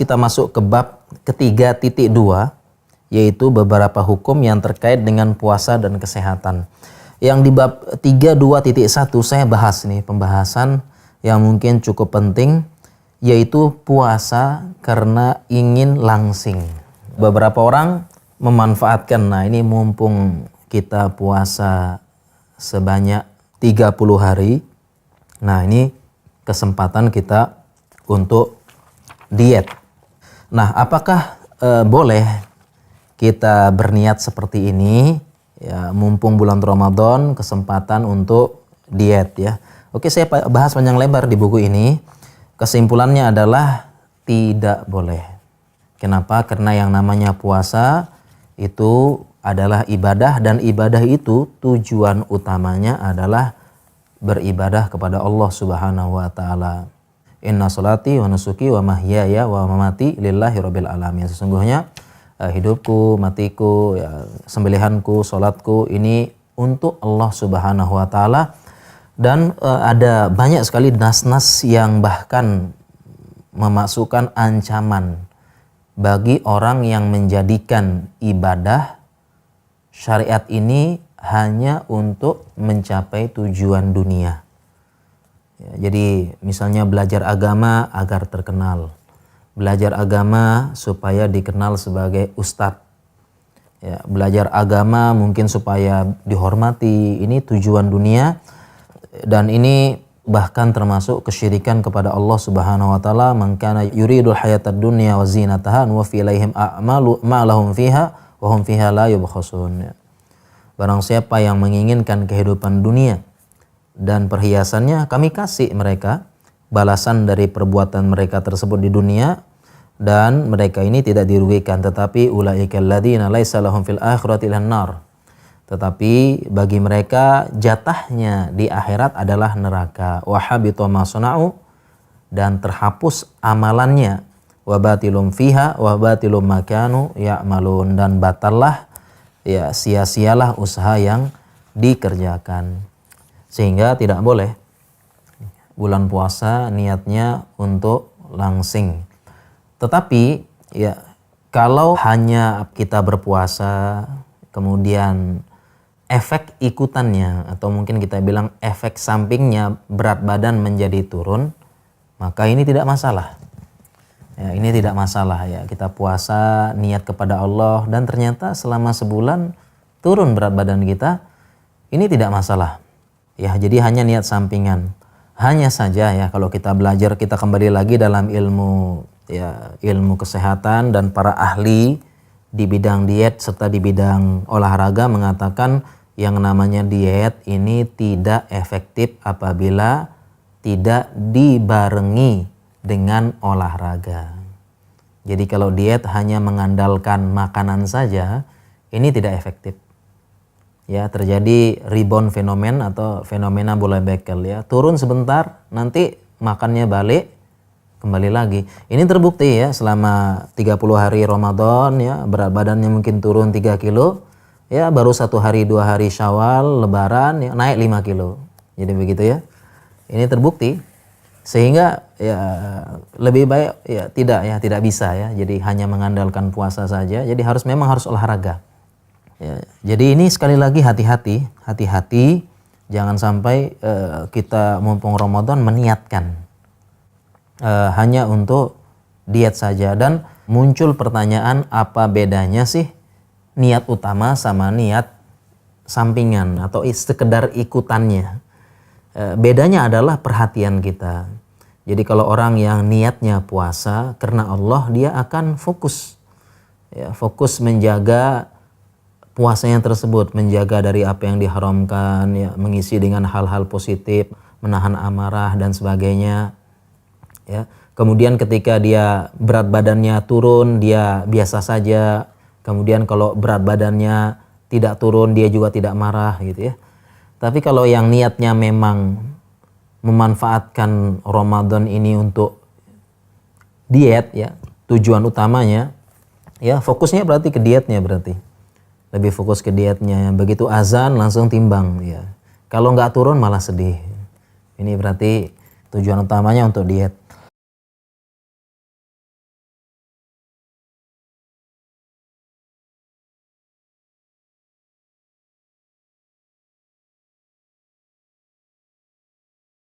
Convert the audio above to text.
Kita masuk ke bab ketiga titik 2, yaitu beberapa hukum yang terkait dengan puasa dan kesehatan. Yang di bab 32.1 saya bahas nih, pembahasan yang mungkin cukup penting, yaitu puasa karena ingin langsing. Beberapa orang memanfaatkan, nah ini mumpung kita puasa sebanyak 30 hari, nah ini kesempatan kita untuk diet. Nah, apakah boleh kita berniat seperti ini? Ya, mumpung bulan Ramadan, kesempatan untuk diet ya. Oke, saya bahas panjang lebar di buku ini. Kesimpulannya adalah tidak boleh. Kenapa? Karena yang namanya puasa itu adalah ibadah, dan ibadah itu tujuan utamanya adalah beribadah kepada Allah Subhanahu wa taala. Inna sholati wa nusuki wa mahyaya wa mamati lillahi rabbil alamin. Sesungguhnya hidupku, matiku, ya, sembelihanku, sholatku ini untuk Allah Subhanahu wa taala. Dan ada banyak sekali nas-nas yang bahkan memasukkan ancaman bagi orang yang menjadikan ibadah syariat ini hanya untuk mencapai tujuan dunia. Ya, jadi misalnya belajar agama agar terkenal, belajar agama supaya dikenal sebagai ustadz, ya, belajar agama mungkin supaya dihormati, ini tujuan dunia. Dan ini bahkan termasuk kesyirikan kepada Allah Subhanahu wa taala. Man kana yuridul hayatad dunya wa zinataha wa fi ilaihim a'malu ma lahum fiha wa hum fiha la yubkhasun. Barang siapa yang menginginkan kehidupan dunia dan perhiasannya, kami kasih mereka balasan dari perbuatan mereka tersebut di dunia, dan mereka ini tidak dirugikan. Tetapi ulaikal ladzina laisa lahum fil akhirati ilan nar. Tetapi bagi mereka jatahnya di akhirat adalah neraka. Wa habita ma sana'u, dan terhapus amalannya. Wa batilum fiha wa batilum ma kanu ya'malun, dan batallah, ya, sia-sialah usaha yang dikerjakan. Sehingga tidak boleh bulan puasa niatnya untuk langsing. Tetapi ya, kalau hanya kita berpuasa kemudian efek ikutannya, atau mungkin kita bilang efek sampingnya, berat badan menjadi turun, maka ini tidak masalah. Ya, ini tidak masalah ya. Kita puasa niat kepada Allah dan ternyata selama sebulan turun berat badan kita, ini tidak masalah. Ya, jadi hanya niat sampingan. Hanya saja ya, kalau kita belajar, kita kembali lagi dalam ilmu, ya, ilmu kesehatan, dan para ahli di bidang diet serta di bidang olahraga mengatakan yang namanya diet ini tidak efektif apabila tidak dibarengi dengan olahraga. Jadi kalau diet hanya mengandalkan makanan saja, ini tidak efektif. Ya, terjadi rebound fenomen atau fenomena bola bekel ya. Turun sebentar, nanti makannya balik, kembali lagi. Ini terbukti ya, selama 30 hari Ramadan ya, berat badannya mungkin turun 3 kilo. Ya, baru 1 hari 2 hari Syawal, Lebaran ya, naik 5 kilo. Jadi begitu ya. Ini terbukti. Sehingga ya lebih baik ya tidak bisa ya. Jadi hanya mengandalkan puasa saja. Jadi memang harus olahraga. Ya, jadi ini sekali lagi hati-hati jangan sampai kita mumpung Ramadan meniatkan hanya untuk diet saja. Dan muncul pertanyaan, apa bedanya sih niat utama sama niat sampingan atau sekedar ikutannya? Bedanya adalah perhatian kita. Jadi kalau orang yang niatnya puasa karena Allah, dia akan fokus, ya, fokus menjaga puasanya tersebut, menjaga dari apa yang diharamkan, ya, mengisi dengan hal-hal positif, menahan amarah dan sebagainya. Ya. Kemudian ketika dia berat badannya turun, dia biasa saja. Kemudian kalau berat badannya tidak turun, dia juga tidak marah gitu ya. Tapi kalau yang niatnya memang memanfaatkan Ramadan ini untuk diet ya, tujuan utamanya ya, fokusnya berarti ke dietnya, berarti lebih fokus ke dietnya. Begitu azan langsung timbang ya. Kalau nggak turun malah sedih. Ini berarti tujuan utamanya untuk diet.